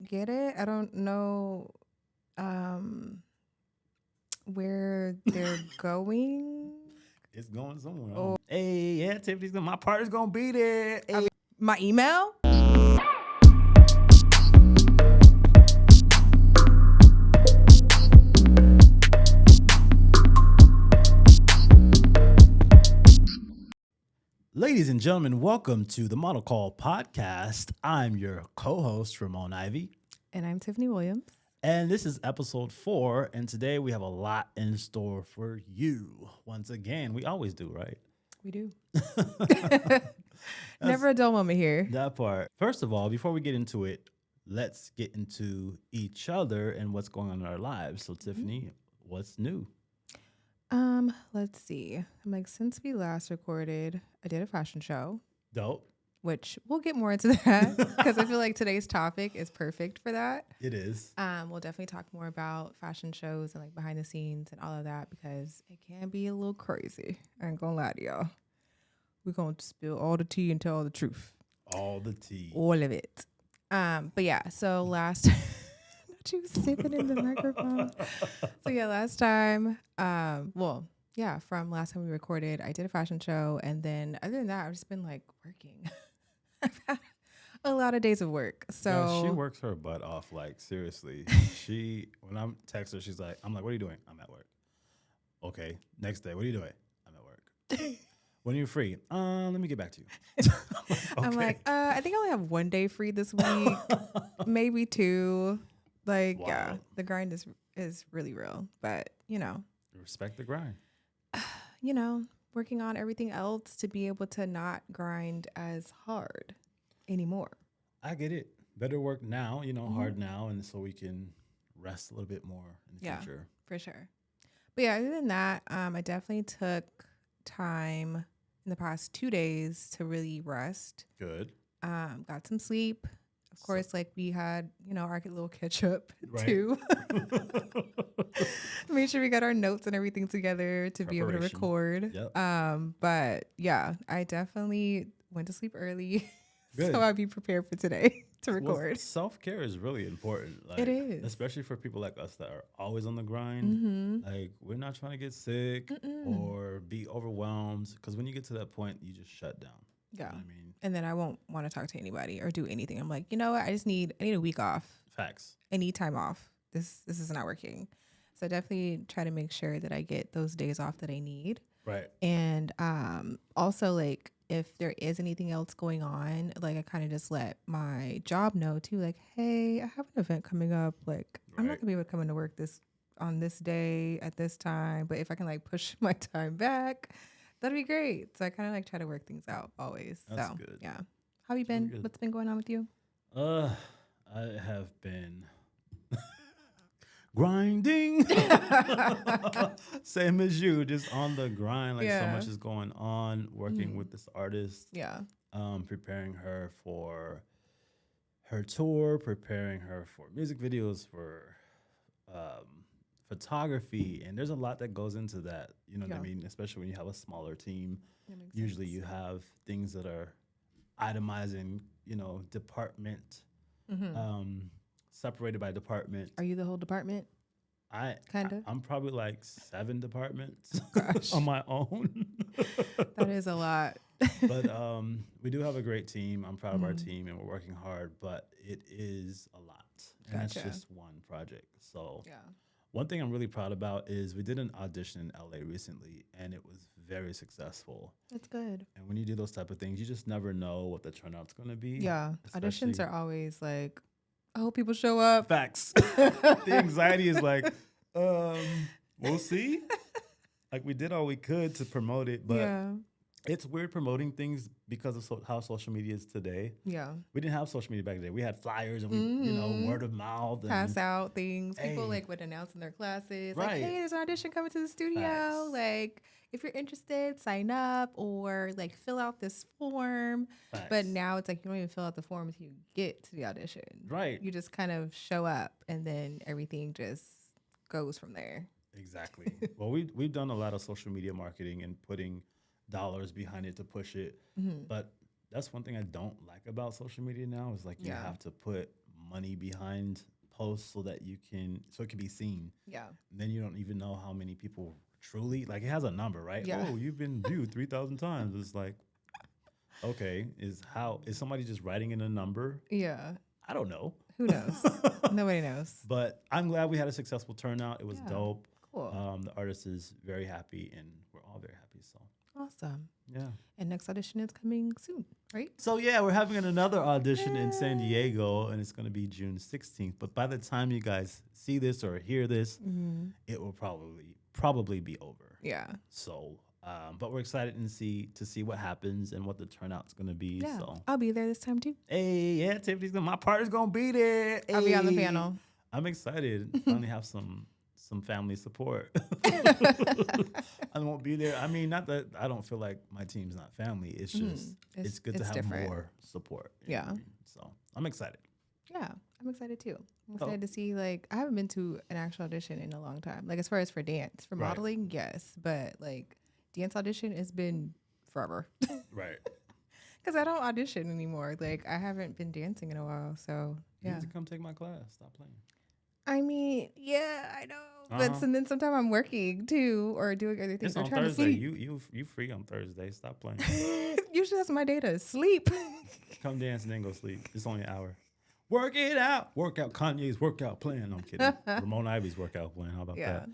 get it. I don't know where they're going. It's going somewhere. Hey, yeah, Tiffany's my partner's gonna be there. Hey. My email? Ladies and gentlemen, welcome to the Model Call Podcast. I'm your co-host, Ramon Ivy. And I'm Tiffany Williams. And this is episode 4. And today we have a lot in store for you. Once again, we always do, right? We do. Never a dull moment here. That part. First of all, before we get into it, let's get into each other and what's going on in our lives. So, Tiffany, what's new? Let's see. I'm like, since we last recorded, I did a fashion show. Dope. Which we'll get more into that because I feel like today's topic is perfect for that. It is. We'll definitely talk more about fashion shows and like behind the scenes and all of that because it can be a little crazy. I ain't gonna lie to y'all. We're gonna spill all the tea and tell all the truth. All the tea. All of it. But yeah, so last not you sipping in the microphone. So yeah, last time, from last time we recorded, I did a fashion show, and then other than that, I've just been like working. I've had a lot of days of work. So yeah, she works her butt off, like seriously. When I'm text her, she's like, I'm like, what are you doing? I'm at work. Okay. Next day, what are you doing? I'm at work. When are you free? Let me get back to you. Okay. I'm like, I think I only have one day free this week, maybe 2. Like, wow. Yeah, the grind is really real, but respect the grind. Working on everything else to be able to not grind as hard anymore. I get it. Better work now, hard now, and so we can rest a little bit more in the future. For sure. But yeah, other than that, I definitely took time in the past 2 days to really rest. Good. Got some sleep. Of course, like we had, our little catch up too. Made sure we got our notes and everything together to be able to record. Yep. But yeah, I definitely went to sleep early so I'd be prepared for today to record. Self-care is really important. It is. Especially for people like us that are always on the grind. Mm-hmm. Like we're not trying to get sick or be overwhelmed because when you get to that point, you just shut down. Yeah. You know what I mean? And then I won't want to talk to anybody or do anything. I'm like, you know what? I need a week off. Facts. I need time off. This is not working. So definitely try to make sure that I get those days off that I need. Right. And also like if there is anything else going on, like I kind of just let my job know too, like, hey, I have an event coming up. Like I'm not gonna be able to come into work on this day at this time. But if I can like push my time back, that'd be great. So I kind of like try to work things out always. That's good. Yeah. How have you been? What's been going on with you? I have been grinding. Same as you, just on the grind. Like so much is going on, working with this artist. Yeah. Preparing her for her tour, preparing her for music videos, for photography, and there's a lot that goes into that. You know what I mean? Especially when you have a smaller team. Usually you have things that are itemizing, department, separated by department. Are you the whole department? I'm probably like 7 departments on my own. That is a lot. But we do have a great team. I'm proud of our team, and we're working hard, but it is a lot. And it's just one project. So one thing I'm really proud about is we did an audition in LA recently, and it was very successful. That's good. And when you do those type of things, you just never know what the turnout's going to be. Yeah. Auditions are always like, I hope people show up. Facts. The anxiety is like, we'll see. Like we did all we could to promote it, but it's weird promoting things because of how social media is today. Yeah. We didn't have social media back then. We had flyers and we, word of mouth. Pass out things. People like would announce in their classes. Like, hey, there's an audition coming to the studio. Facts. Like, if you're interested, sign up or like fill out this form. Facts. But now it's like you don't even fill out the form until you get to the audition. Right. You just kind of show up and then everything just goes from there. Exactly. Well, we've done a lot of social media marketing and putting dollars behind it to push it. But that's one thing I don't like about social media now is like you have to put money behind posts so that it can be seen. Yeah. And then you don't even know how many people truly, like, it has a number, right? Yeah. Oh, you've been viewed 3,000 times. It's like, okay, is somebody just writing in a number? Yeah. I don't know. Who knows? Nobody knows. But I'm glad we had a successful turnout. It was dope. Cool. The artist is very happy, and we're all very happy. So awesome. yeah. And next audition is coming soon, right? So yeah, we're having another audition in San Diego, and it's going to be June 16th. But by the time you guys see this or hear this, it will probably be over. Yeah. So, but we're excited to see what happens and what the turnout's going to be. Yeah. So I'll be there this time too. hey, yeah, my partner's going to be there. I'll be on the Hey. panel. I'm excited. Finally have some family support. I won't be there. I mean, not that I don't feel like my team's not family. It's just it's good to have more support. Yeah. I mean? So I'm excited. Yeah, I'm excited too. I'm excited to see, like, I haven't been to an actual audition in a long time. Like, as far as for dance, for modeling, yes, but like dance audition has been forever. Right. Because I don't audition anymore. Like, I haven't been dancing in a while. So You yeah. need to come take my class. Stop playing. I mean, yeah, I know. But and then sometimes I'm working too or doing other things. It's on trying Thursday. to sleep. You free on Thursday. Stop playing. Usually that's my day to sleep. Come dance and then go sleep. It's only an hour. Work it out. Work out Kanye's workout plan. No, I'm kidding. Ramon Ivy's workout plan. How about that?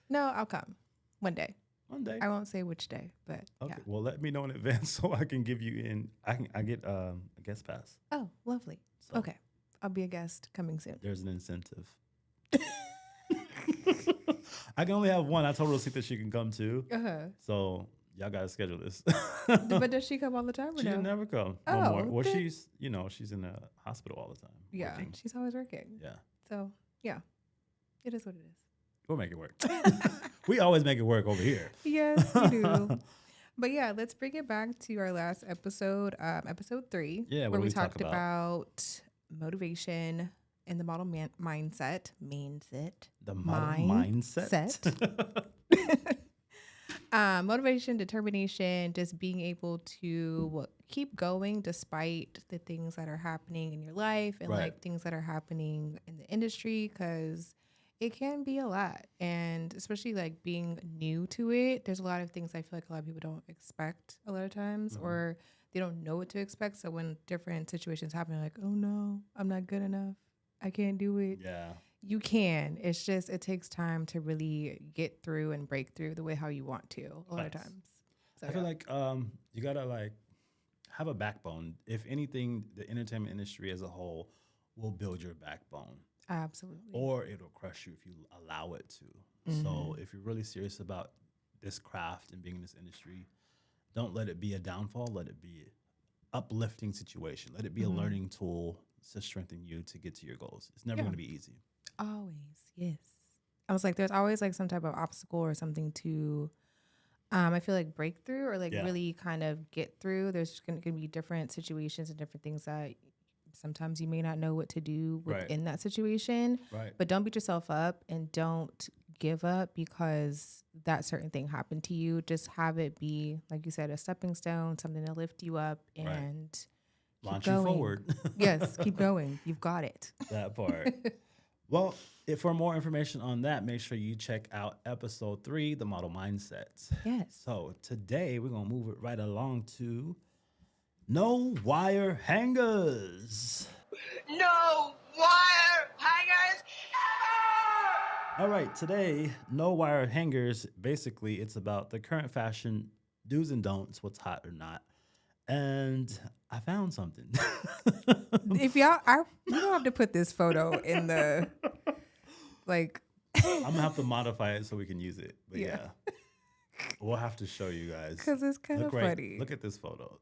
No, I'll come one day. One day. I won't say which day, but Okay. yeah. Well, let me know in advance so I can give you in. I get a guest pass. Oh, lovely. So Okay. I'll be a guest coming soon. there's an incentive. I can only have one. I told Rosita she can come too. So y'all gotta schedule this. But does she come all the time or She no? never come Oh, no more. Well, okay. she's in the hospital all the time. Yeah, working. she's always working. Yeah. So, yeah, it is what it is. We'll make it work. We always make it work over here. Yes, we do. But yeah, let's bring it back to our last episode, episode 3, Yeah, where we talked about motivation and the model mindset. The model mindset. Motivation, determination, just being able to keep going despite the things that are happening in your life and like things that are happening in the industry, because it can be a lot. And especially like being new to it, there's a lot of things I feel like a lot of people don't expect a lot of times, or they don't know what to expect. So when different situations happen, they're like, oh no, I'm not good enough. I can't do it. Yeah. You can. It's just, it takes time to really get through and break through the way how you want to a lot of times. So, I feel like you gotta like have a backbone. If anything, the entertainment industry as a whole will build your backbone. Absolutely. Or it'll crush you if you allow it to. So if you're really serious about this craft and being in this industry, don't let it be a downfall. Let it be an uplifting situation. Let it be a learning tool to strengthen you to get to your goals. It's never going to be easy. Always. Yes. I was like, there's always like some type of obstacle or something to, I feel like break through or like really kind of get through. There's going to be different situations and different things that sometimes you may not know what to do within that situation. Right. But don't beat yourself up and don't give up because that certain thing happened to you. Just have it be, like you said, a stepping stone, something to lift you up and launch you forward. Yes, keep going. You've got it. That part. Well, if for more information on that, make sure you check out episode 3, The Model Mindset. Yes. So today we're going to move it right along to No Wire Hangers. No wire hangers ever! All right, today, No Wire Hangers, basically it's about the current fashion do's and don'ts, what's hot or not. And I found something. If you don't have to put this photo in the, like. I'm going to have to modify it so we can use it. But yeah. We'll have to show you guys. Because it's kind of funny. Look at this photo.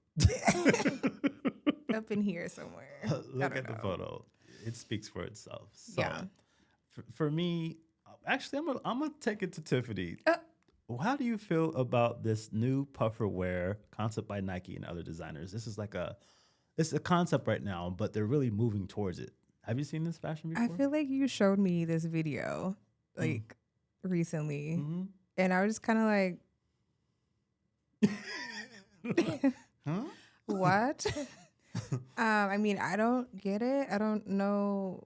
Up in here somewhere. Look at the photo. It speaks for itself. So for me, actually, I'm gonna take it to Tiffany. How do you feel about this new puffer wear concept by Nike and other designers? This is it's a concept right now, but they're really moving towards it. Have you seen this fashion before? I feel like you showed me this video like recently, and I was just kind of like, huh? what? I mean, I don't get it. I don't know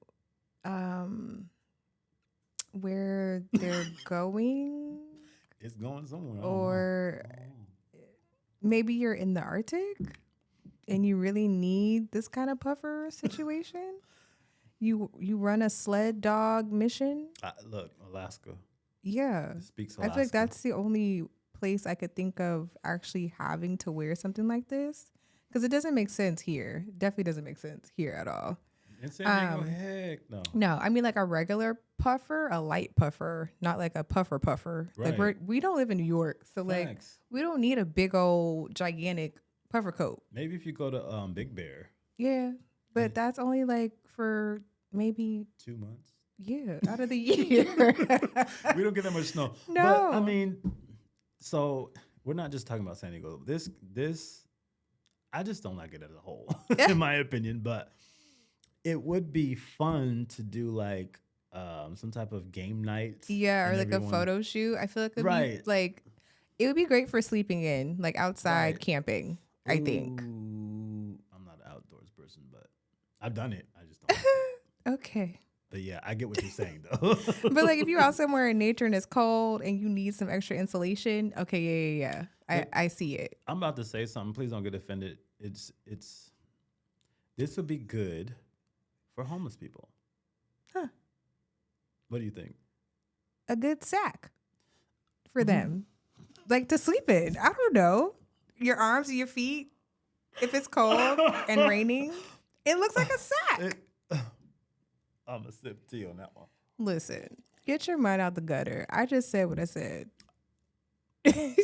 where they're going. It's going somewhere. Or maybe you're in the Arctic and you really need this kind of puffer situation. You run a sled dog mission. Look, Alaska. Yeah. It speaks I Alaska. feel like that's the only place I could think of actually having to wear something like this. Because it doesn't make sense here. Definitely doesn't make sense here at all. In San Diego, heck no. No, I mean like a regular puffer, a light puffer, not like a puffer. Right. Like we don't live in New York, so like we don't need a big old gigantic puffer coat. Maybe if you go to Big Bear. Yeah, but that's only like for maybe 2 months. Yeah, out of the year. We don't get that much snow. No, but I mean, so we're not just talking about San Diego. This I just don't like it as a whole, in my opinion. But it would be fun to do like some type of game night. Yeah, or like a photo shoot. I feel like it would be like it would be great for sleeping in, like outside camping. I think. I'm not an outdoors person, but I've done it. I just don't. Okay. But yeah, I get what you're saying though. But like if you're out somewhere in nature and it's cold and you need some extra insulation, okay, yeah. I see it. I'm about to say something. Please don't get offended. It's this would be good for homeless people. Huh. What do you think? A good sack for them. Like to sleep in. I don't know. Your arms and your feet. If it's cold and raining, it looks like a sack. I'm a sip tea on that one. Listen, get your mind out the gutter. I just said what I said. Because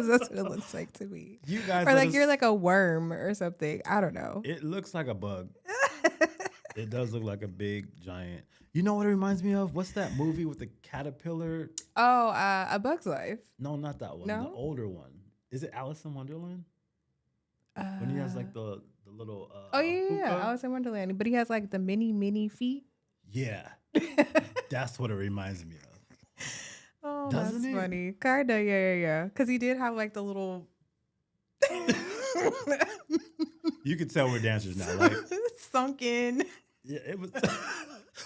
that's what it looks like to me. You guys or like you're like a worm or something. I don't know. It looks like a bug. It does look like a big giant. You know what it reminds me of? What's that movie with the caterpillar? Oh, A Bug's Life. No, not that one. No? The older one. Is it Alice in Wonderland? When he has like the little. Oh yeah, Alice in Wonderland. But he has like the mini feet. Yeah, that's what it reminds me of. Oh, Doesn't that's it? funny. Kinda, yeah. Because he did have like the little. You could tell we're dancers now, like sunken. Yeah, it was.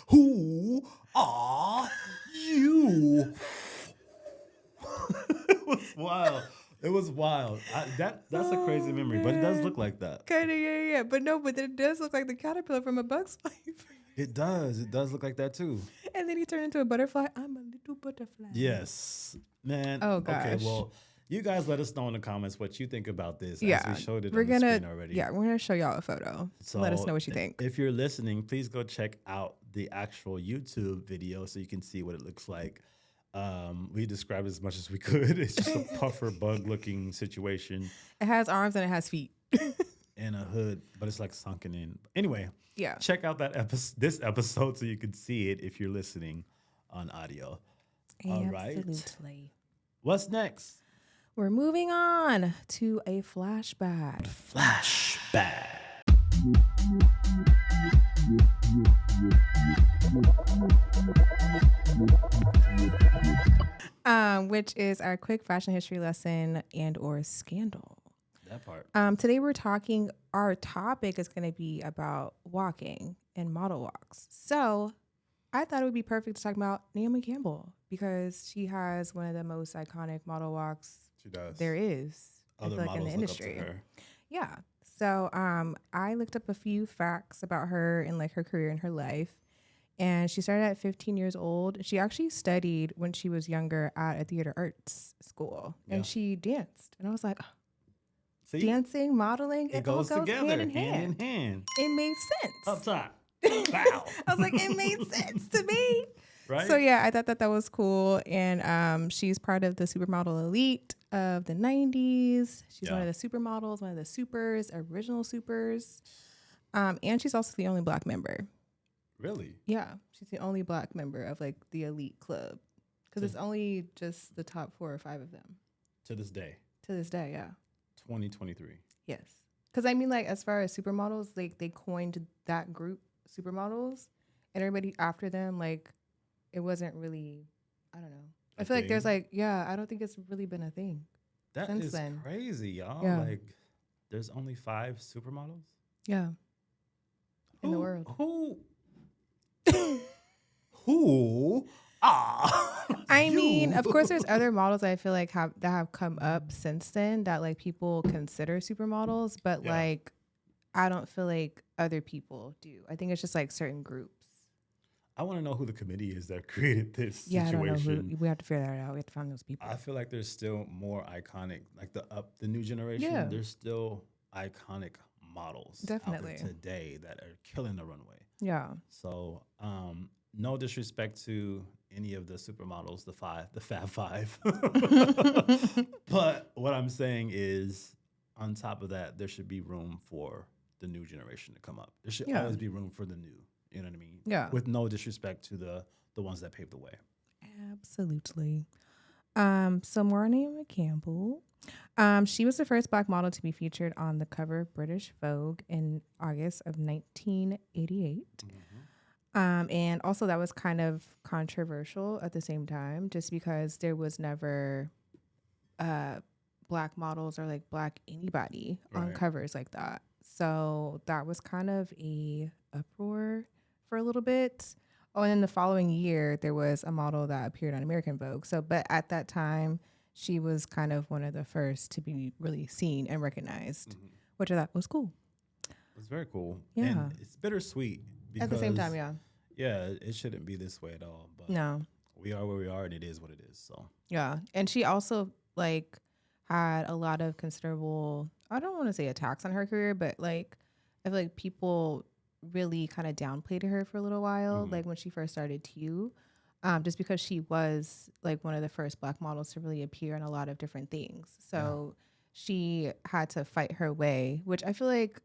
Who are you? It was wild. It was wild. That's a crazy memory, but it does look like that. Kinda, yeah. But it does look like the caterpillar from A Bug's Life. It does. It does look like that too. And then he turned into a butterfly. I'm a little butterfly. Yes, man. Oh gosh. Okay, well, you guys let us know in the comments what you think about this. Yeah, as we showed it we're on the gonna. screen already. Yeah, we're gonna show y'all a photo. So let us know what you think. If you're listening, please go check out the actual YouTube video so you can see what it looks like. We described it as much as we could. It's just a puffer bug-looking situation. It has arms and it has feet. And a hood, but it's like sunken in. Anyway, yeah. Check out this episode so you can see it if you're listening on audio. All right. Absolutely. What's next? We're moving on to a flashback. Which is our quick fashion history lesson and or scandal. That part. Today our topic is going to be about walking and model walks. So I thought it would be perfect to talk about Naomi Campbell because she has one of the most iconic model walks there is. Other I feel like in the industry. Look up to her. Yeah. So I looked up a few facts about her and like her career and her life. And she started at 15 years old. She actually studied when she was younger at a theater arts school. And she danced. And I was like, see? Dancing, modeling, it goes together, hand in hand. It made sense. Up top. Wow. I was like, it made sense to me. Right? So yeah, I thought that was cool. And she's part of the supermodel elite of the 90s. She's one of the supermodels, one of the supers, original supers. And she's also the only Black member. Really? Yeah. She's the only Black member of like the elite club. Because it's only just the top 4 or 5 of them. To this day. To this day, yeah. 2023. Yes. Because I mean, like, as far as supermodels, like, they coined that group supermodels. And everybody after them, like, it wasn't really, I don't know. I feel like there's like, I don't think it's really been a thing. That since is then. crazy, y'all. Yeah. Like, there's only 5 supermodels Yeah. In the world. Who I mean, you? of course, there's other models I feel like have come up since then that like people consider supermodels, but Yeah. like I don't feel like other people do. I think it's just like certain groups. I want to know who the committee is that created this Yeah, situation. I don't know who. We have to figure that out. We have to find those people. I feel like there's still more iconic, like the new generation. Yeah. There's still iconic models Definitely. out there today that are killing the runway. Yeah. So, no disrespect to any of the supermodels, the Fab Five. But what I'm saying is, on top of that, there should be room for the new generation to come up. There should always be room for the new. You know what I mean? Yeah. With no disrespect to the ones that paved the way. Absolutely. So more on Naomi Campbell. She was the first Black model to be featured on the cover of British Vogue in August of 1988. And also that was kind of controversial at the same time, just because there was never Black models or like Black anybody on covers like that. So that was kind of a uproar for a little bit. Oh, and then the following year, there was a model that appeared on American Vogue. So, but at that time, she was kind of one of the first to be really seen and recognized, which I thought was cool. It's very cool. Yeah. And it's bittersweet. Because, at the same time, yeah. Yeah, it shouldn't be this way at all. But no. We are where we are, and it is what it is. So yeah. And she also, like, had a lot of considerable, I don't want to say attacks on her career, but, like, I feel like people really kind of downplayed her for a little while, like when she first started Q, just because she was like one of the first Black models to really appear in a lot of different things. So she had to fight her way, which I feel like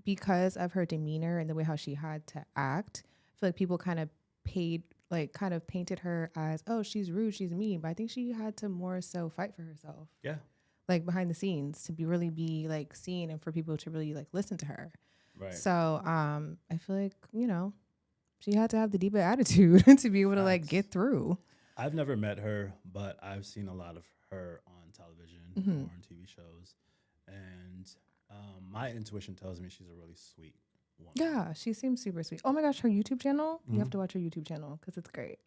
because of her demeanor and the way how she had to act, I feel like people kind of painted her as, oh, she's rude, she's mean, but I think she had to more so fight for herself. Yeah. Like behind the scenes to really be like seen and for people to really like listen to her. Right. So I feel like, she had to have the diva attitude to be able to like get through. I've never met her, but I've seen a lot of her on television or on TV shows. And my intuition tells me she's a really sweet woman. Yeah, she seems super sweet. Oh my gosh, her YouTube channel. You have to watch her YouTube channel because it's great.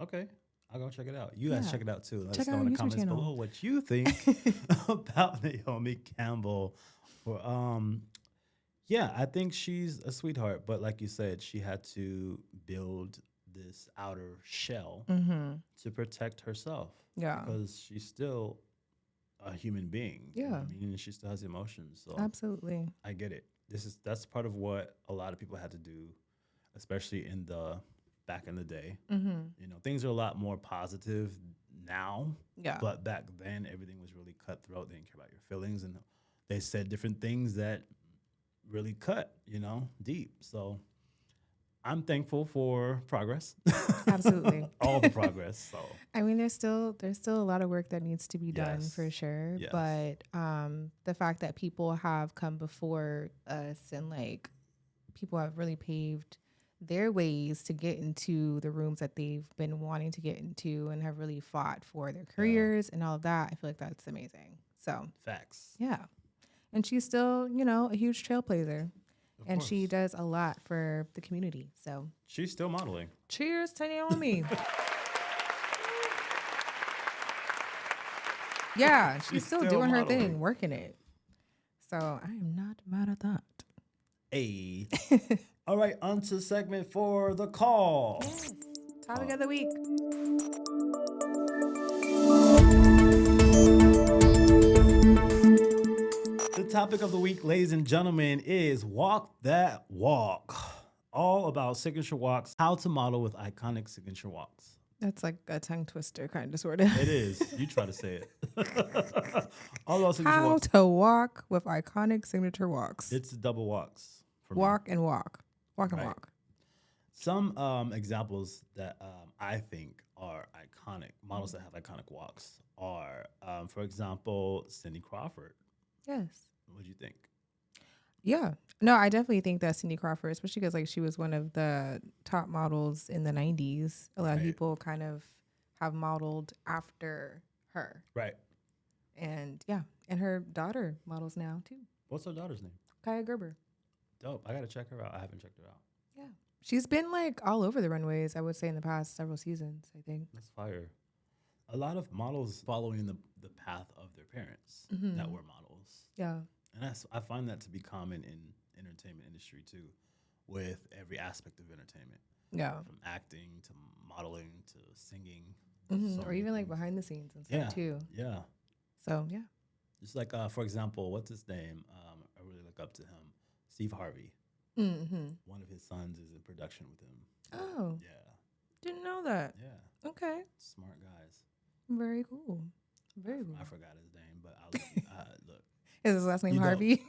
Okay. I'll go check it out. You guys check it out too. Let check us know in the comments channel below what you think about Naomi Campbell. Yeah, I think she's a sweetheart, but like you said, she had to build this outer shell to protect herself. Yeah. Because she's still a human being. Yeah. You know what I mean? And she still has emotions. So absolutely. I get it. That's part of what a lot of people had to do, especially back in the day. Things are a lot more positive now. Yeah. But back then everything was really cutthroat. They didn't care about your feelings, and they said different things that really cut, deep. So I'm thankful for progress. Absolutely. All the progress. So I mean, there's still a lot of work that needs to be done for sure. Yes. But the fact that people have come before us and like people have really paved their ways to get into the rooms that they've been wanting to get into and have really fought for their careers and all of that, I feel like that's amazing. So facts. Yeah. And she's still, a huge trailblazer. And she does a lot for the community. So she's still modeling. Cheers to Naomi. Yeah, she's still doing her thing, working it. So I am not mad at that. Hey. All right, on to segment 4, the call. Yes. Topic of the week. The topic of the week, ladies and gentlemen, is Walk That Walk. All about signature walks, how to model with iconic signature walks. That's like a tongue twister, kind of, sort of. It is. You try to say it. All about signature how walks. to walk with iconic signature walks. It's double walks. Walk and walk. Walk and walk. Some examples that I think are iconic, models that have iconic walks are, for example, Cindy Crawford. Yes. What do you think? Yeah. No, I definitely think that Cindy Crawford, especially because like she was one of the top models in the 90s. A lot of people kind of have modeled after her. Right. And yeah. And her daughter models now too. What's her daughter's name? Kaya Gerber. Dope. I gotta check her out. I haven't checked her out. Yeah. She's been like all over the runways, I would say, in the past several seasons, I think. That's fire. A lot of models following the path of their parents that were models. Yeah. And I find that to be common in entertainment industry too, with every aspect of entertainment. Yeah. From acting to modeling to singing. Or even like behind the scenes and stuff too. Yeah. So, yeah. Just like, for example, what's his name? I really look up to him. Steve Harvey. One of his sons is in production with him. Oh. Yeah. Didn't know that. Yeah. Okay. Smart guys. Very cool. Very cool. I forgot his name, but I'll look. Is his last name Harvey?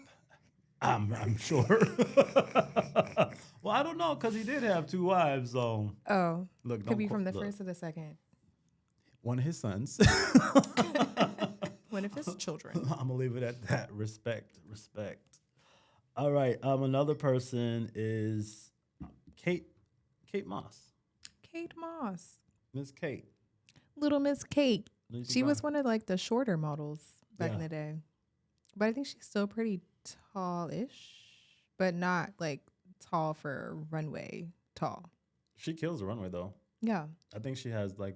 I'm sure. Well, I don't know because he did have 2 wives. So look, could be from the first or the second. One of his sons. One of his children. I'm gonna leave it at that. Respect. All right. Another person is Kate Moss. Kate Moss. Miss Kate. Little Miss Kate. She was one of like the shorter models back in the day. But I think she's still pretty tall-ish, but not like tall for runway tall. She kills the runway though. Yeah. I think she has like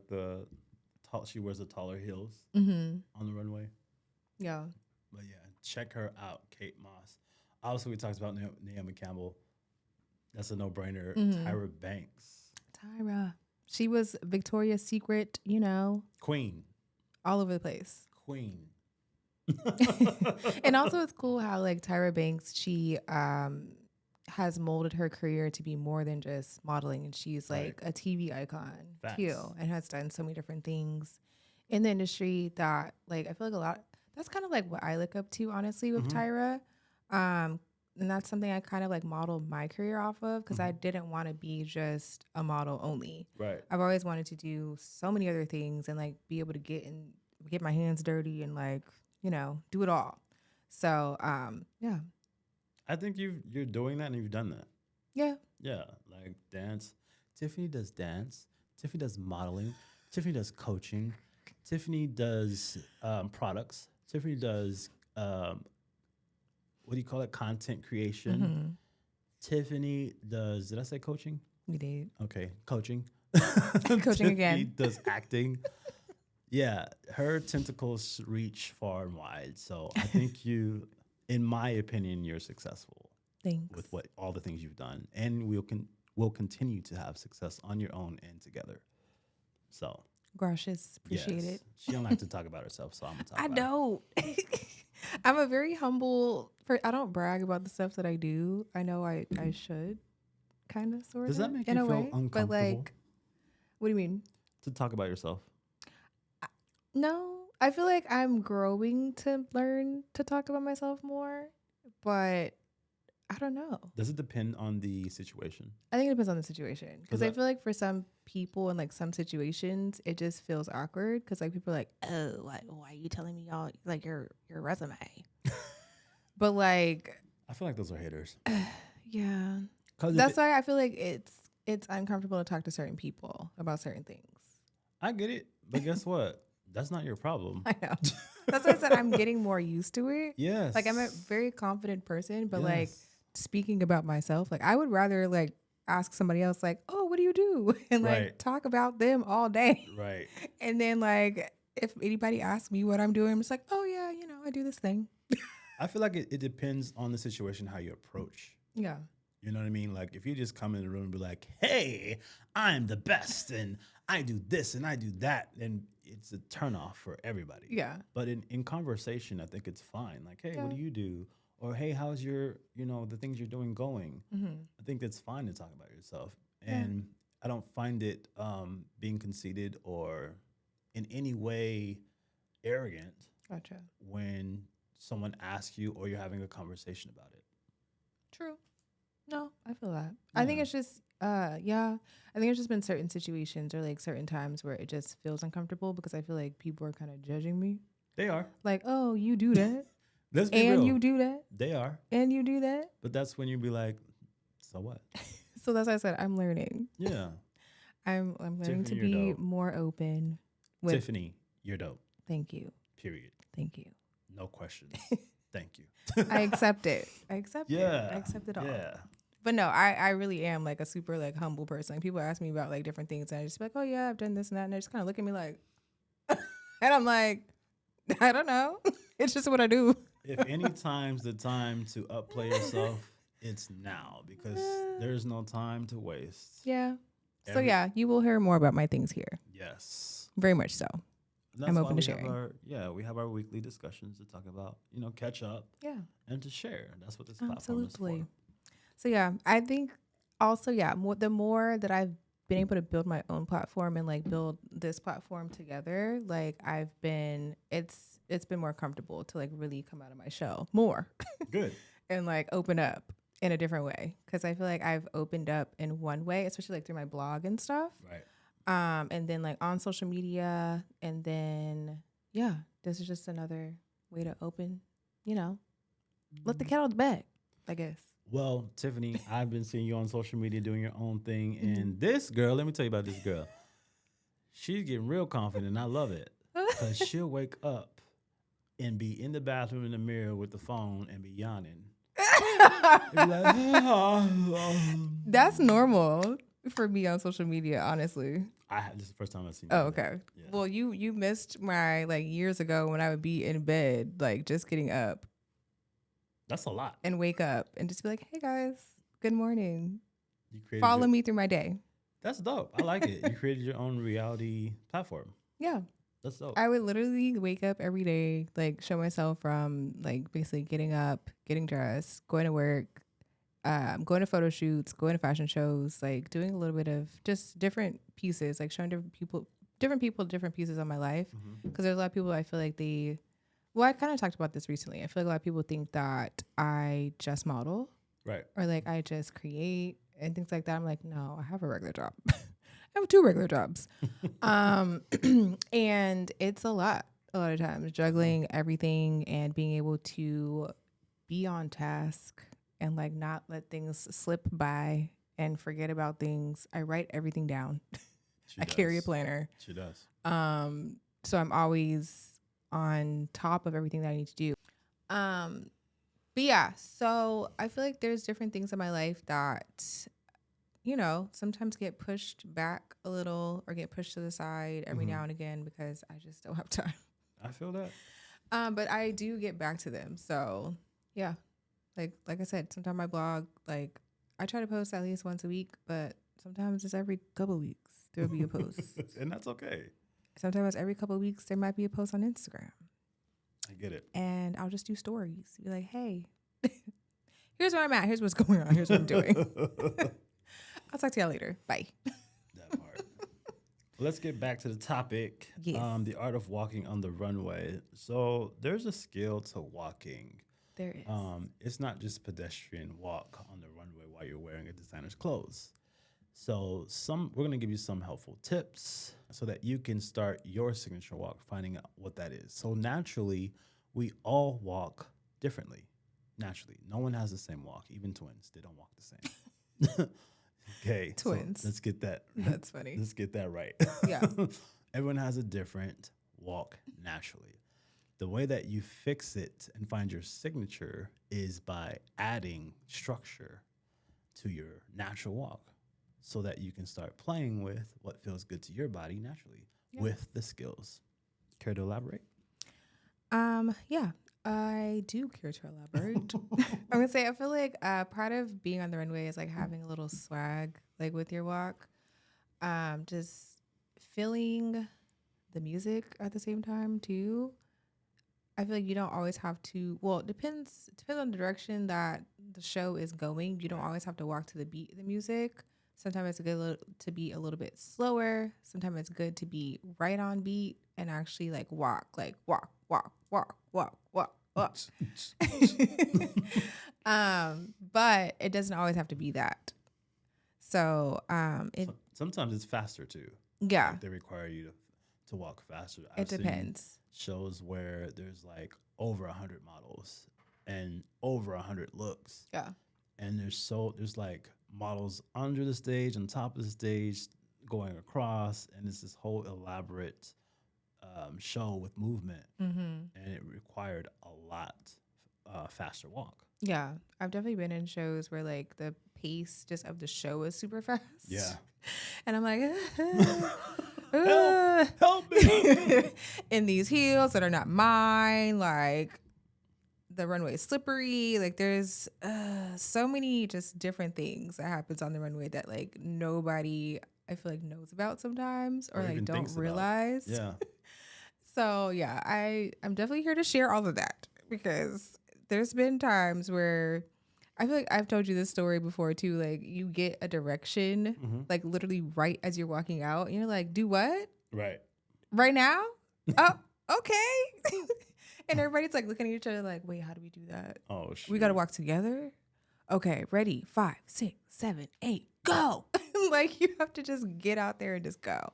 she wears the taller heels on the runway. Yeah. But yeah, check her out, Kate Moss. Obviously, we talked about Naomi Campbell. That's a no-brainer. Tyra Banks. Tyra. She was Victoria's Secret, Queen. All over the place. Queen. And also it's cool how like Tyra Banks, she has molded her career to be more than just modeling, and she's like a TV icon too, and has done so many different things in the industry that like I feel like that's kind of like what I look up to honestly with Tyra. And that's something I kind of like modeled my career off of because I didn't want to be just a model only. Right. I've always wanted to do so many other things and like be able to get my hands dirty and like, do it all. So, yeah. I think you're doing that and you've done that. Yeah. Yeah. Like dance. Tiffany does dance. Tiffany does modeling. Tiffany does coaching. Tiffany does products. Tiffany does what do you call it? Content creation. Tiffany does, did I say coaching? We did. Okay, coaching. Coaching again. Tiffany does acting. Yeah, her tentacles reach far and wide. So I think in my opinion, you're successful. Thanks. With all the things you've done. And we'll continue to have success on your own and together. So. Gracious. Appreciate it. She don't like to talk about herself, so I'm going to talk about I don't. I'm a very humble I don't brag about the stuff that I do. I know I should, kind of, sort of. Does that make you in a feel way, uncomfortable? But like, what do you mean? To talk about yourself? No. I feel like I'm growing to learn to talk about myself more, but I don't know. Does it depend on the situation? I think it depends on the situation. Because I feel like for some people in like some situations, it just feels awkward. Because like people are like, oh, why are you telling me all like your resume? But like, I feel like those are haters. Yeah. That's why I feel like it's uncomfortable to talk to certain people about certain things. I get it. But guess what? That's not your problem. I know. That's why I said I'm getting more used to it. Yes. Like I'm a very confident person, but like speaking about myself, like I would rather like ask somebody else like, oh, what do you do? And like talk about them all day. Right. And then like if anybody asks me what I'm doing, I'm just like, oh yeah, I do this thing. I feel like it depends on the situation, how you approach. Yeah. You know what I mean? Like if you just come in the room and be like, hey, I'm the best and I do this and I do that, then it's a turnoff for everybody. Yeah. But in conversation, I think it's fine. Like, hey, what do you do? Or, hey, how's your, the things you're doing going? I think it's fine to talk about yourself. And I don't find it being conceited or in any way arrogant. Gotcha. When someone asks you or you're having a conversation about it. True. No, I feel that. Yeah. I think it's just, I think it's just been certain situations or like certain times where it just feels uncomfortable because I feel like people are kind of judging me. They are. Like, oh, you do that. Let's be and real. You do that. They are. And you do that. But that's when you be like, so what? So that's why I said I'm learning. Yeah. I'm learning Tiffany, to be more open. Tiffany, you're dope. Thank you. Period. Thank you. No questions. Thank you. I accept it. I accept it. Yeah. I accept it all. Yeah. But no, I really am like a super like humble person. Like, people ask me about like different things, and I just be like, oh yeah, I've done this and that, and they just kind of look at me like, and I'm like, I don't know. It's just what I do. If any time's the time to upplay yourself, it's now because there's no time to waste. Yeah. So yeah, you will hear more about my things here. Yes. Very much so. I'm open to sharing. We have our weekly discussions to talk about, catch up. Yeah. And to share. That's what this platform is for. So yeah, I think also, the more that I've been able to build my own platform and like build this platform together, like it's been more comfortable to like really come out of my shell more. Good. And like open up in a different way. Cause I feel like I've opened up in one way, especially like through my blog and stuff. Right. And then like on social media, and then this is just another way to open, let the cat out the bag, I guess. Well, Tiffany, I've been seeing you on social media doing your own thing, and this girl, let me tell you about this girl. She's getting real confident, and I love it, because she'll wake up and be in the bathroom in the mirror with the phone and be yawning. And be like, That's normal for me on social media, honestly. This is the first time I've seen. Oh, okay. Yeah. Well, you missed my like years ago when I would be in bed, like just getting up. That's a lot. And wake up and just be like, hey guys, good morning. Follow me through my day. That's dope. I like it. You created your own reality platform. Yeah. That's dope. I would literally wake up every day, like show myself from like basically getting up, getting dressed, going to work, going to photo shoots, going to fashion shows, like doing a little bit of just different pieces, like showing different people different pieces of my life. Because there's a lot of people I feel like I kind of talked about this recently. I feel like a lot of people think that I just model. Right. Or like I just create and things like that. I'm like, no, I have a regular job. I have 2 regular jobs. And it's a lot of times, juggling everything and being able to be on task and like not let things slip by and forget about things. I write everything down. I carry a planner. She does. So I'm always on top of everything that I need to do. But yeah, so I feel like there's different things in my life that, sometimes get pushed back a little or get pushed to the side every now and again because I just don't have time. I feel that. But I do get back to them. So yeah, like I said, sometimes my blog, like I try to post at least once a week, but sometimes it's every couple of weeks there'll be a post. And that's okay. Sometimes every couple of weeks there might be a post on Instagram. I get it. And I'll just do stories. Be like, hey, here's where I'm at. Here's what's going on. Here's what I'm doing. I'll talk to y'all later. Bye. That part. Let's get back to the topic. Yes. The art of walking on the runway. So there's a skill to walking. There is. It's not just pedestrian walk on the runway while you're wearing a designer's clothes. So we're going to give you some helpful tips so that you can start your signature walk, finding out what that is. So naturally, we all walk differently. Naturally, no one has the same walk. Even twins, they don't walk the same. Okay, twins. So let's get that. That's funny. Let's get that right. Yeah. Everyone has a different walk naturally. The way that you fix it and find your signature is by adding structure to your natural walk, so that you can start playing with what feels good to your body naturally with the skills. Care to elaborate? Yeah, I do care to elaborate. I'm gonna say I feel like part of being on the runway is like having a little swag, like with your walk, just feeling the music at the same time too. I feel like you don't always have to. Well, it depends on the direction that the show is going. You don't always have to walk to the beat of the music. Sometimes it's good to be a little bit slower. Sometimes it's good to be right on beat and actually like walk. But it doesn't always have to be that. So sometimes it's faster too. Yeah, like they require you to walk faster. It depends. Shows where there's like over 100 models and over 100 looks. Yeah, and there's like models under the stage, on top of the stage, going across, and it's this whole elaborate show with movement, and it required a lot faster walk. Yeah, I've definitely been in shows where like the pace just of the show is super fast. Yeah. And I'm like, Help me. in these heels that are not mine. Like the runway is slippery. Like there's so many just different things that happens on the runway that like nobody I feel like knows about sometimes or like don't realize. Yeah. So yeah, I'm definitely here to share all of that because there's been times where I feel like I've told you this story before too. Like you get a direction, like literally right as you're walking out, and you're like, "Do what? Right now? Oh, okay." And everybody's like looking at each other, like, "Wait, how do we do that? Oh shit. We got to walk together. Okay, ready? 5, 6, 7, 8, go!" Like you have to just get out there and just go.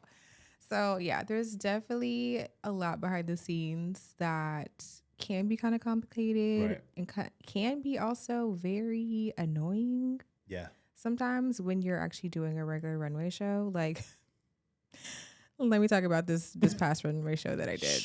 So yeah, there's definitely a lot behind the scenes that can be kind of complicated and can be also very annoying. Yeah. Sometimes when you're actually doing a regular runway show, like let me talk about this past runway show that I did.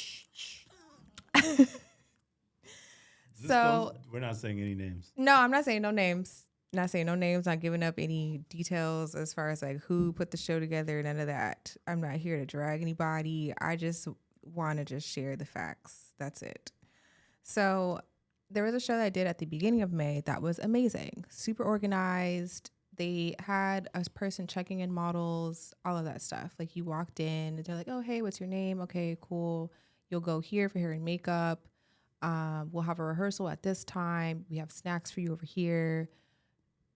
So we're not saying any names. No, I'm not saying no names. Not saying no names, not giving up any details as far as like who put the show together, none of that. I'm not here to drag anybody. I just want to just share the facts. That's it. So there was a show that I did at the beginning of May that was amazing. Super organized. They had a person checking in models, all of that stuff. Like you walked in, they're like, "Oh, hey, what's your name? Okay, cool. You'll go here for hair and makeup. We'll have a rehearsal at this time. We have snacks for you over here."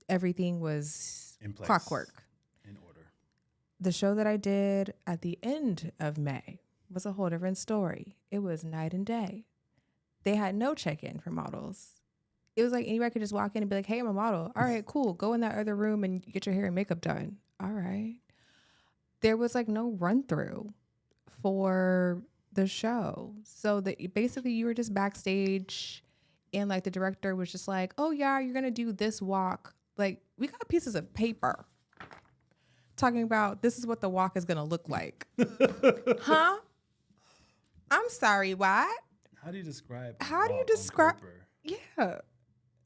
Everything was in place, clockwork. In order. The show that I did at the end of May was a whole different story. It was night and day. They had no check-in for models. It was like anybody could just walk in and be like, "Hey, I'm a model." All right, cool. Go in that other room and get your hair and makeup done. All right. There was like no run-through for the show. So that basically you were just backstage and like the director was just like, "Oh yeah, you're going to do this walk." Like we got pieces of paper talking about this is what the walk is going to look like. Huh? I'm sorry, what? How do you describe? Yeah.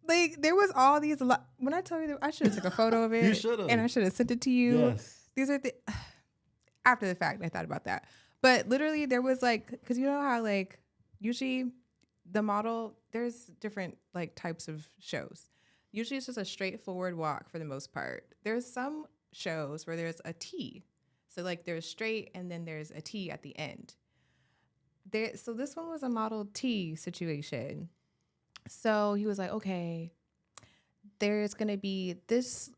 Like there was all these, when I tell you that I should have took a photo of it. You should have. And I should have sent it to you. Yes. These are after the fact, I thought about that. But literally there was like, cause you know how like usually the model, there's different like types of shows. Usually it's just a straightforward walk for the most part. There's some shows where there's a T. So like there's straight and then there's a T at the end. So this one was a Model T situation. So he was like, okay, there's going to be this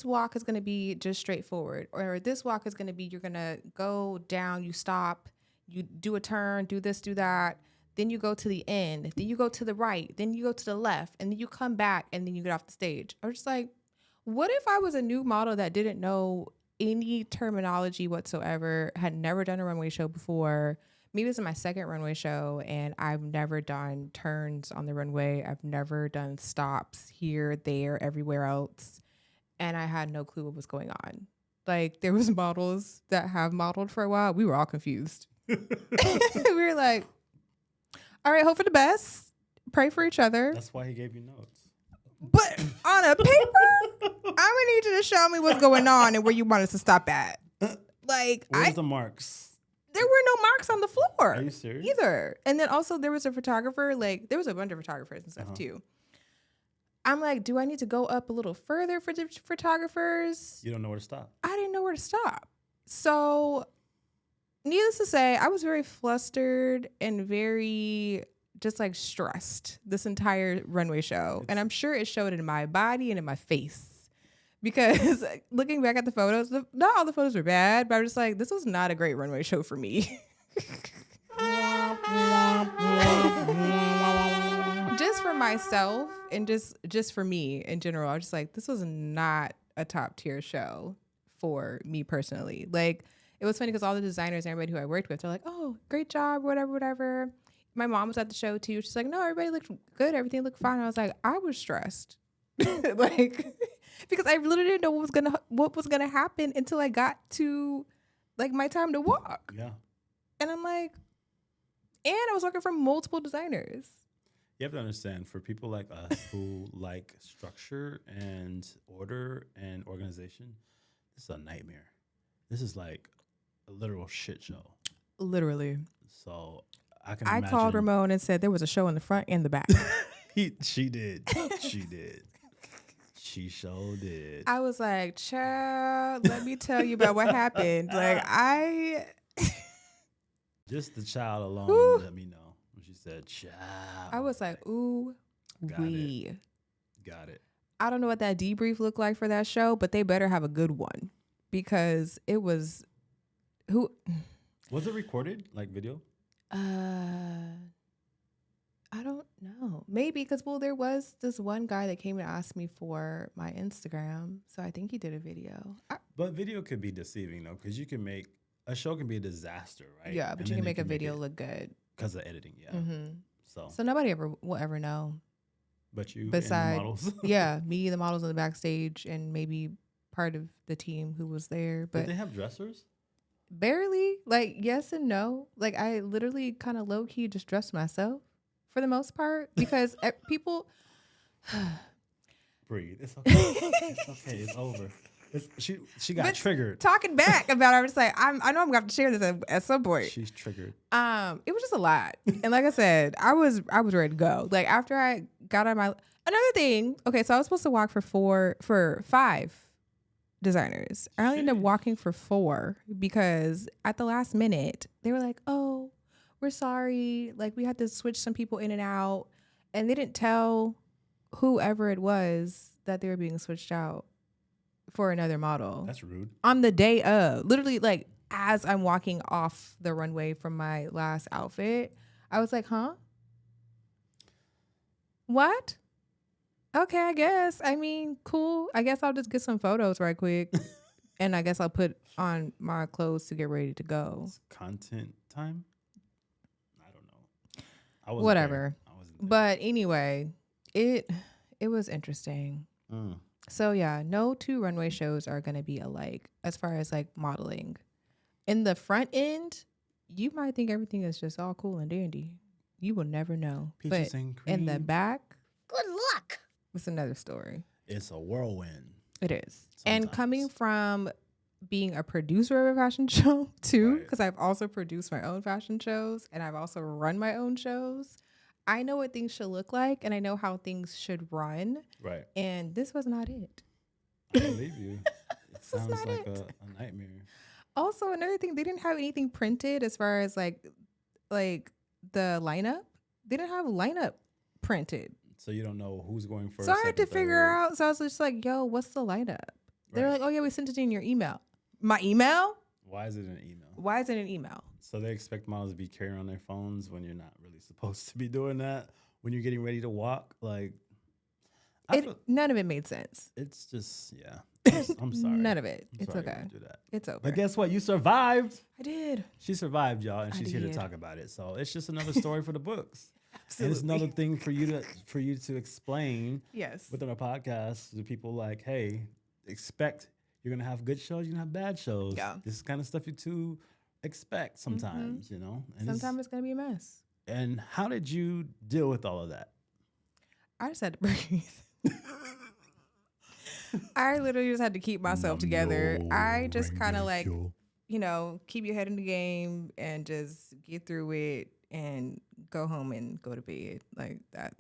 walk is going to be just straightforward. Or this walk is going to be, you're going to go down, you stop, you do a turn, do this, do that. Then you go to the end, then you go to the right, then you go to the left, and then you come back, and then you get off the stage. I was just like, what if I was a new model that didn't know any terminology whatsoever, had never done a runway show before? Maybe this is my second runway show, and I've never done turns on the runway. I've never done stops here, there, everywhere else, and I had no clue what was going on. Like, there was models that have modeled for a while. We were all confused. We were like, all right, hope for the best. Pray for each other. That's why he gave you notes. But on a paper, I'm going to need you to show me what's going on and where you want us to stop at. Like, where's the marks? There were no marks on the floor. Are you serious? Either. And then also there was a photographer. Like, there was a bunch of photographers and stuff too. I'm like, do I need to go up a little further for the photographers? You don't know where to stop. I didn't know where to stop. So needless to say, I was very flustered and very just like stressed this entire runway show. And I'm sure it showed in my body and in my face. Because looking back at the photos, not all the photos were bad, but I was just like, this was not a great runway show for me. Just for myself and just for me in general, I was just like, this was not a top tier show for me personally. Like, it was funny because all the designers and everybody who I worked with, they're like, oh, great job, whatever. My mom was at the show too. She's like, no, everybody looked good. Everything looked fine. I was like, I was stressed. Like, because I literally didn't know what was gonna happen until I got to like my time to walk. Yeah. And I'm like, and I was working for multiple designers. You have to understand, for people like us who like structure and order and organization, this is a nightmare. This is like a literal shit show. Literally. So I can I called Ramon and said there was a show in the front and the back. She did. She did. She sure did. I was like, child, let me tell you about what happened. Like, Just the child alone let me know. When she said, child. I was like, ooh, Got it. I don't know what that debrief looked like for that show, but they better have a good one because it was Was it recorded, like video? I don't know. Maybe because there was this one guy that came and asked me for my Instagram, so I think he did a video. But video could be deceiving though, because you can make a show can be a disaster, right? Yeah, but you can make a video look good because of editing. Yeah. Mm-hmm. So nobody will ever know. But you, besides and the models. Yeah, me, the models in the backstage, and maybe part of the team who was there. But did they have dressers? Barely. Like, yes and no. Like, I literally kind of low key just dressed myself for the most part because people. Breathe. It's okay. It's okay. It's over. She got triggered. Talking back about it, I was like, I know I'm gonna have to share this at some point. She's triggered. It was just a lot, and like I said, I was ready to go. Like after I got on another thing. Okay, so I was supposed to walk for 5 designers. I only ended up walking for 4 because at the last minute they were like, "Oh, we're sorry. Like we had to switch some people in and out," and they didn't tell whoever it was that they were being switched out for another model. That's rude. On the day of, literally, like as I'm walking off the runway from my last outfit, I was like, "Huh? What? Okay, I guess. I mean, cool. I guess I'll just get some photos right quick, and I guess I'll put on my clothes to get ready to go." It's content time. I don't know. I wasn't Whatever. There. I wasn't there. But anyway, it was interesting. So yeah, no 2 runway shows are going to be alike as far as like modeling. In the front end, you might think everything is just all cool and dandy. You will never know. Peaches but and cream. in the back, Good luck. it's another story. It's a whirlwind. It is. Sometimes. And coming from being a producer of a fashion show too, because I've also produced my own fashion shows and I've also run my own shows. I know what things should look like and I know how things should run. Right. And this was not it. I believe you. It sounds like a nightmare. Also, another thing, they didn't have anything printed as far as like the lineup. They didn't have a lineup printed. So you don't know who's going first. So I had to figure out. So I was just like, "Yo, what's the lineup?" They're like, "Oh yeah, we sent it in your email." My email? Why is it an email? Why is it an email? So they expect models to be carrying on their phones when you're not really supposed to be doing that. When you're getting ready to walk, like None of it made sense. It's just I'm sorry. None of it. I'm it's sorry you okay. had to do that. It's over. But guess what? You survived. I did. She survived, y'all, and I she's here to did. talk about it. So it's just another story for the books. Absolutely. And it's another thing for you to explain Yes. within a podcast to people like, hey, expect you're gonna have good shows, you're gonna have bad shows. Yeah. This is kind of stuff you to expect sometimes, you know. And Sometimes it's gonna be a mess. And how did you deal with all of that? I just had to breathe. I literally just had to keep myself together. I just kind of like, keep your head in the game and just get through it and go home and go to bed. Like that.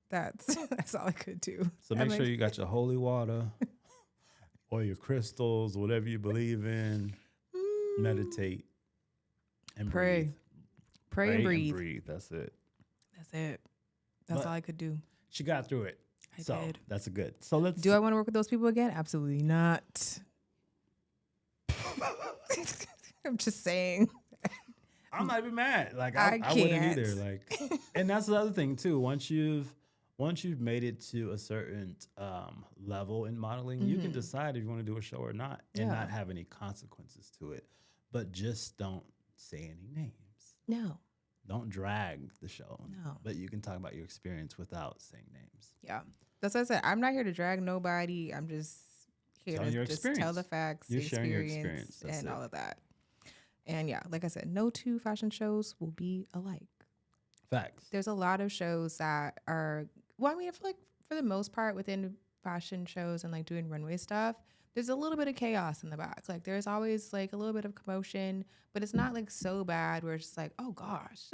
That's all I could do. So make sure you got your holy water or your crystals, whatever you believe in. Meditate and Pray. breathe. Pray and breathe. That's it. That's it. That's all I could do. She got through it. I so did. That's good. So let's. Do I want to work with those people again? Absolutely not. I'm just saying. I'm not even mad. Like I I wouldn't can't. either. Like, and that's the other thing too. Once you've made it to a certain level in modeling, you can decide if you want to do a show or not, and not have any consequences to it. But just don't say any names. No. Don't drag the show. No. But you can talk about your experience without saying names. Yeah. That's what I said. I'm not here to drag nobody. I'm just here Tell your to just experience. tell the facts, You're the sharing your experience, experience. That's and it. all of that. And yeah, like I said, no 2 fashion shows will be alike. Facts. There's a lot of shows that are, well, I mean, I feel like for the most part within fashion shows and like doing runway stuff, there's a little bit of chaos in the back. Like there's always like a little bit of commotion, but it's not like so bad where it's just like, oh gosh.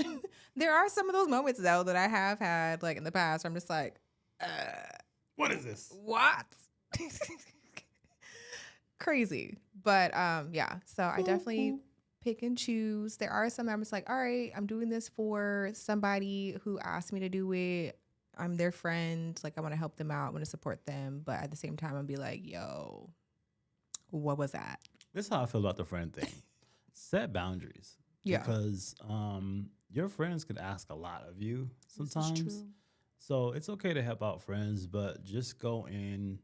There are some of those moments though that I have had like in the past where I'm just like, what is this? What? Crazy. But yeah, so I definitely pick and choose. There are some I'm just like, all right, I'm doing this for somebody who asked me to do it. I'm their friend. Like I want to help them out, I want to support them. But at the same time, I'll be like, yo, what was that? This is how I feel about the friend thing. Set boundaries. Yeah. Because your friends could ask a lot of you sometimes. So it's okay to help out friends, but just go in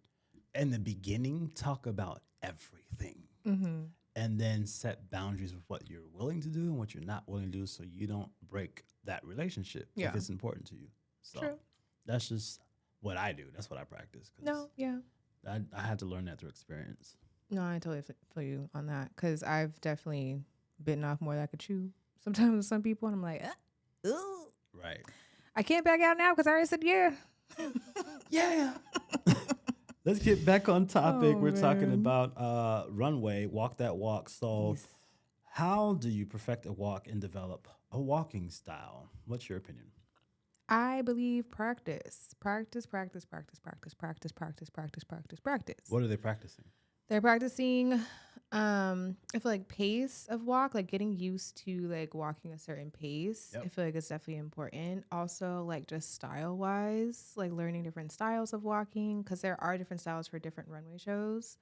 the beginning, talk about everything. Mm-hmm. And then set boundaries with what you're willing to do and what you're not willing to do so you don't break that relationship if it's important to you. So True. That's just what I do. That's what I practice. No, yeah. I had to learn that through experience. No, I totally feel you on that because I've definitely bitten off more than I could chew sometimes with some people, and I'm like, ooh. Right. I can't back out now because I already said yeah. Yeah. Let's get back on topic. Oh, We're talking man. about Runway, Walk That Walk. So how do you perfect a walk and develop a walking style? What's your opinion? I believe practice. Practice, practice, practice, practice, practice, practice, practice, practice, practice. What are they practicing? They're practicing, I feel like pace of walk, like getting used to like walking a certain pace. Yep. I feel like it's definitely important. Also, like just style wise, like learning different styles of walking because there are different styles for different runway shows.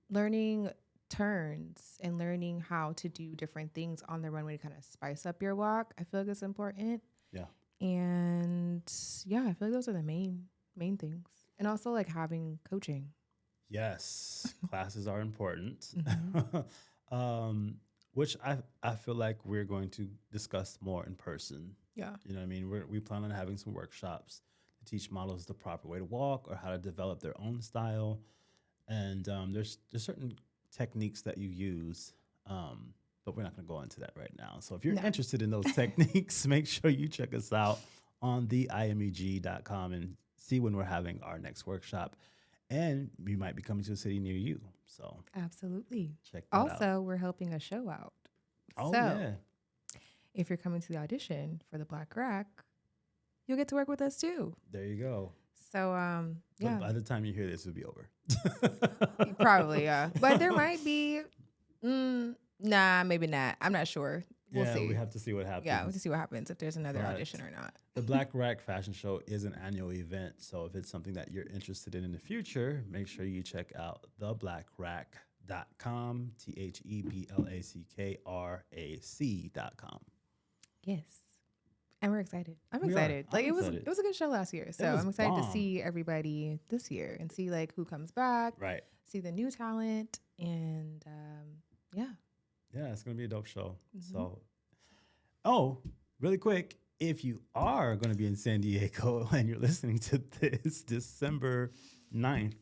Learning turns and learning how to do different things on the runway to kind of spice up your walk. I feel like it's important. Yeah. And yeah, I feel like those are the main things. And also like having coaching. Yes, classes are important, Mm-hmm. which I feel like we're going to discuss more in person. Yeah. You know what I mean? We plan on having some workshops to teach models the proper way to walk or how to develop their own style. And there's certain techniques that you use, but we're not going to go into that right now. So if you're interested in those techniques, make sure you check us out on theimeg.com and see when we're having our next workshop. And we might be coming to a city near you. So Absolutely. check that out. Also, we're helping a show out. Oh, so, yeah. if you're coming to the audition for the Black Rack, you'll get to work with us too. There you go. So, But by the time you hear this, it'll be over. Probably, yeah. But there might be, nah, maybe not. I'm not sure. We'll see. We have to see what happens. Yeah, we have to see what happens if there's another But audition or not. The Black Rack Fashion Show is an annual event. So if it's something that you're interested in the future, make sure you check out theblackrack.com, TheBlackRac.com. Yes. And we're excited. I'm We are. excited. Like I'm it was excited. a good show last year. So was I'm excited bomb. to see everybody this year and see like who comes back. Right. See the new talent and yeah. Yeah, it's going to be a dope show. So, really quick, if you are going to be in San Diego and you're listening to this, December 9th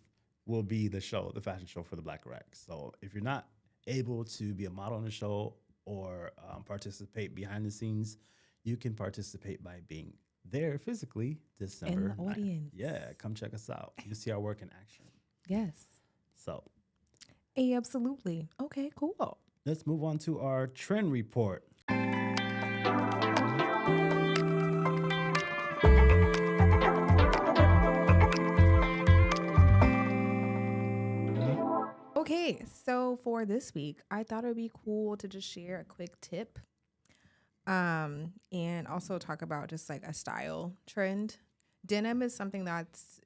will be the show, the fashion show for the Black Rack. So if you're not able to be a model on the show or participate behind the scenes, you can participate by being there physically December in the 9th. audience. Yeah, come check us out. You see our work in action. Yes. So Absolutely. Okay, cool. let's move on to our trend report. Okay, so for this week, I thought it would be cool to just share a quick tip and also talk about just like a style trend. Denim is something that's,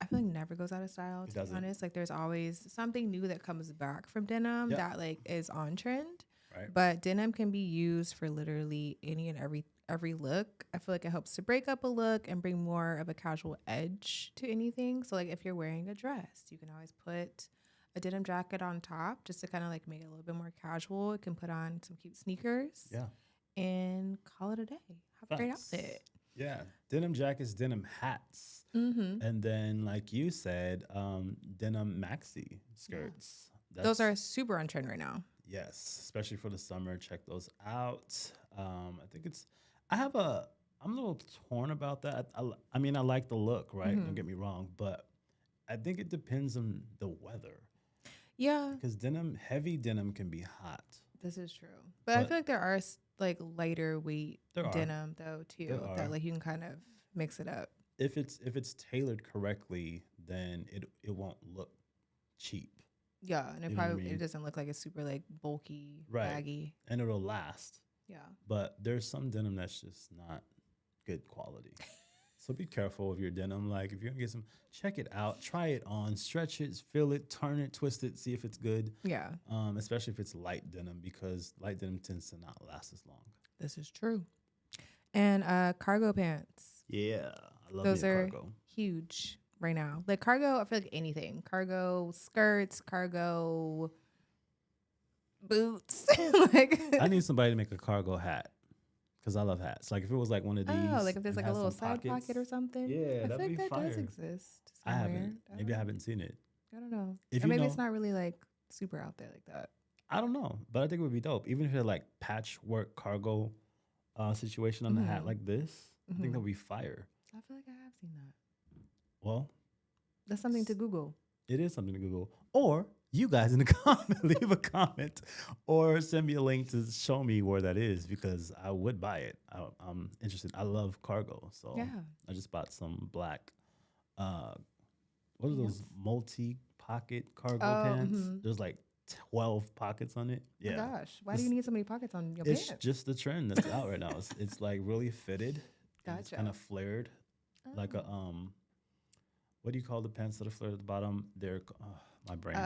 I feel like never goes out of style, to be honest. Like there's always something new that comes back from denim that like is on trend. Right. But denim can be used for literally any and every look. I feel like it helps to break up a look and bring more of a casual edge to anything. So like if you're wearing a dress, you can always put a denim jacket on top just to kind of like make it a little bit more casual. You can put on some cute sneakers. Yeah. And call it a day. Have a great outfit. Yeah. Denim jackets, denim hats. Mm-hmm. And then, like you said, denim maxi skirts. Those are super on trend right now. Yes, especially for the summer. Check those out. I think it's I'm a little torn about that. I mean, I like the look, right? Don't get me wrong, but I think it depends on the weather. Yeah, Because heavy denim can be hot. this is true. But I feel like there are like lighter weight There are. denim though too There that are. like you can kind of mix it up. If it's tailored correctly, then it won't look cheap. Yeah, and You know what I mean? it doesn't look like it's super like bulky, Right. baggy. And it'll last. Yeah. But there's some denim that's just not good quality. So be careful with your denim. Like if you're gonna get some, check it out, try it on, stretch it, feel it, turn it, twist it, see if it's good. Yeah. Especially if it's light denim, because light denim tends to not last as long. This is true. And cargo pants. Yeah, I love Those me a are cargo. huge right now. Like cargo, I feel like anything. Cargo skirts, cargo boots. Like I need somebody to make a cargo hat because I love hats. Like if it was like one of these, oh, like if there's and like a has little some side pockets, pocket or something. Yeah, I that'd feel be like that does fire. exist. I Somewhere. haven't. Maybe I haven't seen it. I don't know. If Or you maybe know- it's not really like super out there like that. I don't know, but I think it would be dope. Even if it had like patchwork cargo situation on the hat like this, I think that would be fire. I feel like I have seen that. Well, That's something to Google. it is something to Google. Or you guys in the comment, leave a comment or send me a link to show me where that is because I would buy it. I'm interested. I love cargo. So Yeah. I just bought some black, what are those multi-pocket cargo pants? There's like 12 pockets on it. Oh Yeah. my gosh. Why do you need so many pockets on your It's pants? just the trend that's out right now. It's like really fitted. And It's Gotcha. kind of flared. Like a, what do you call the pants that are flared at the bottom? They're, my brain.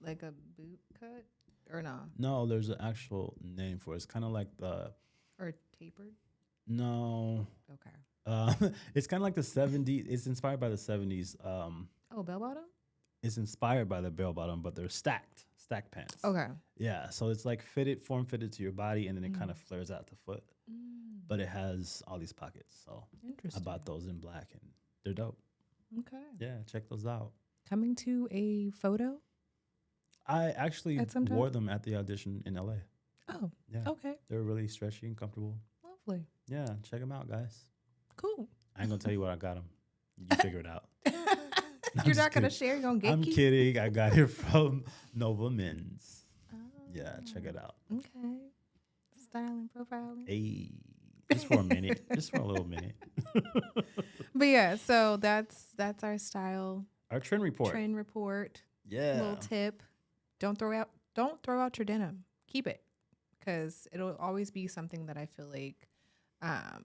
Like a boot cut or no? No, there's an actual name for it. It's kind of like the Or tapered? no. Okay. It's kind of like the 70s. It's inspired by the 70s. Oh, bell bottom? It's inspired by the bell bottom, but they're stacked pants. Okay. Yeah, so it's like form fitted to your body, and then it kind of flares out the foot. But it has all these pockets. So I Interesting. bought those in black, and they're dope. Okay. Yeah, check those out. Coming to a photo? I actually At some time? wore them at the audition in LA. Oh, Yeah, okay. they're really stretchy and comfortable. Lovely. Yeah, check them out, guys. Cool. I ain't gonna tell you what I got them. You figure it out. You're just not going to kidding. share? You're going to I'm gatekeep? kidding. I got it from Nova Men's. Oh, Yeah, check it out. okay. Styling, profiling. Hey, just for a minute, just for a little minute. But yeah, so that's our style Our trend report. trend report. Yeah. Little tip: don't throw out your denim. Keep it, because it'll always be something that I feel like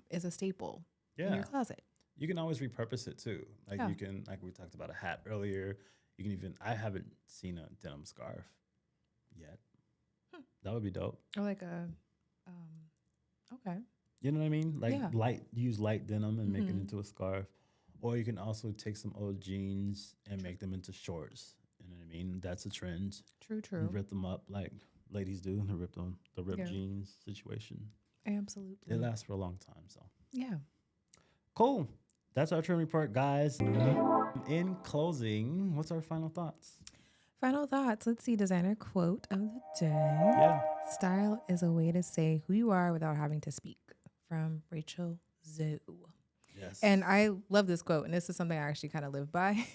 is a staple in Yeah. your closet. You can always repurpose it too. Like Yeah. you can, like we talked about a hat earlier. You can even. I haven't seen a denim scarf yet. That would be dope. Or like a, okay, You know what I mean? Like Yeah. use light denim and make it Mhm. into a scarf. Or you can also take some old jeans and make them into shorts. You know what I mean? That's a trend. true, You true, rip them up like ladies do. They rip them, the ripped Yeah. jeans situation. absolutely, They last for a long time. So yeah. cool. That's our trend report, guys. In closing, what's our final thoughts? Final thoughts. Let's see. Designer quote of the day. Yeah. Style is a way to say who you are without having to speak. From Rachel Zoe. Yes. And I love this quote, and this is something I actually kind of live by.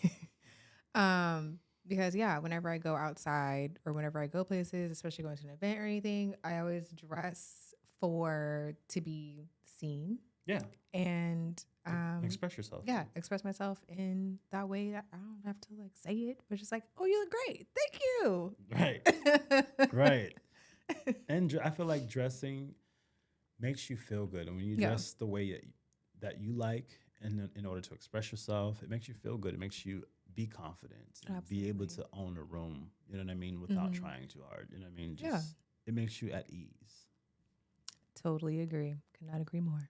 Because yeah, whenever I go outside or whenever I go places, especially going to an event or anything, I always dress to be seen yeah. and Express yourself. yeah, express myself in that way that I don't have to like say it, but just like, oh, you look great, thank you. Right. Right. And I feel like dressing makes you feel good. And when you Yeah. dress the way that you like, and in order to express yourself, it makes you feel good. It makes you be confident and be able to own a room. You know what I mean? Without trying too hard. You know what I mean? Just, It makes you at ease. Totally agree. Could not agree more.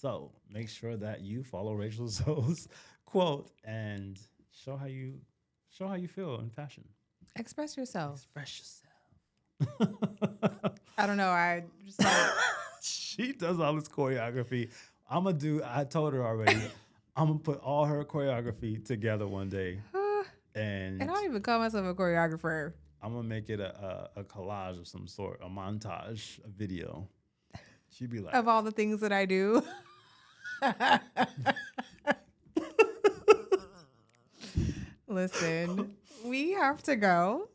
So make sure that you follow Rachel Zoe's quote and show how you feel in fashion. Express yourself. Express yourself. I don't know. I just like, She does all this choreography. I told her already, I'm gonna put all her choreography together one day. And I don't even call myself a choreographer. I'm gonna make it a collage of some sort, a montage, a video. She'd be like, of all the things that I do. Listen, we have to go.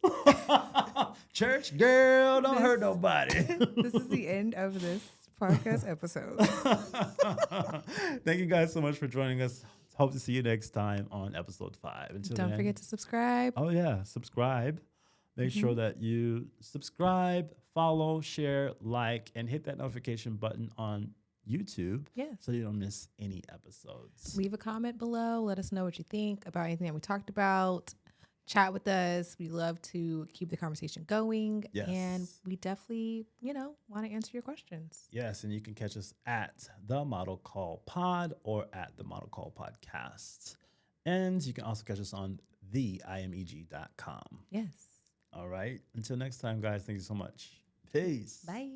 church girl, don't hurt nobody. This is the end of this podcast episode. Thank you guys so much for joining us. Hope to see you next time on episode 5. Until Don't then, forget to subscribe. Oh yeah, subscribe. Make sure that you subscribe, follow, share, like, and hit that notification button on YouTube. Yes. So you don't miss any episodes. Leave a comment below. Let us know what you think about anything that we talked about. Chat with us. We love to keep the conversation going. Yes. And we definitely, want to answer your questions. Yes, and you can catch us at The Model Call Pod or at The Model Call Podcast. And you can also catch us on theimeg.com. Yes. All right. Until next time, guys, thank you so much. Peace. Bye.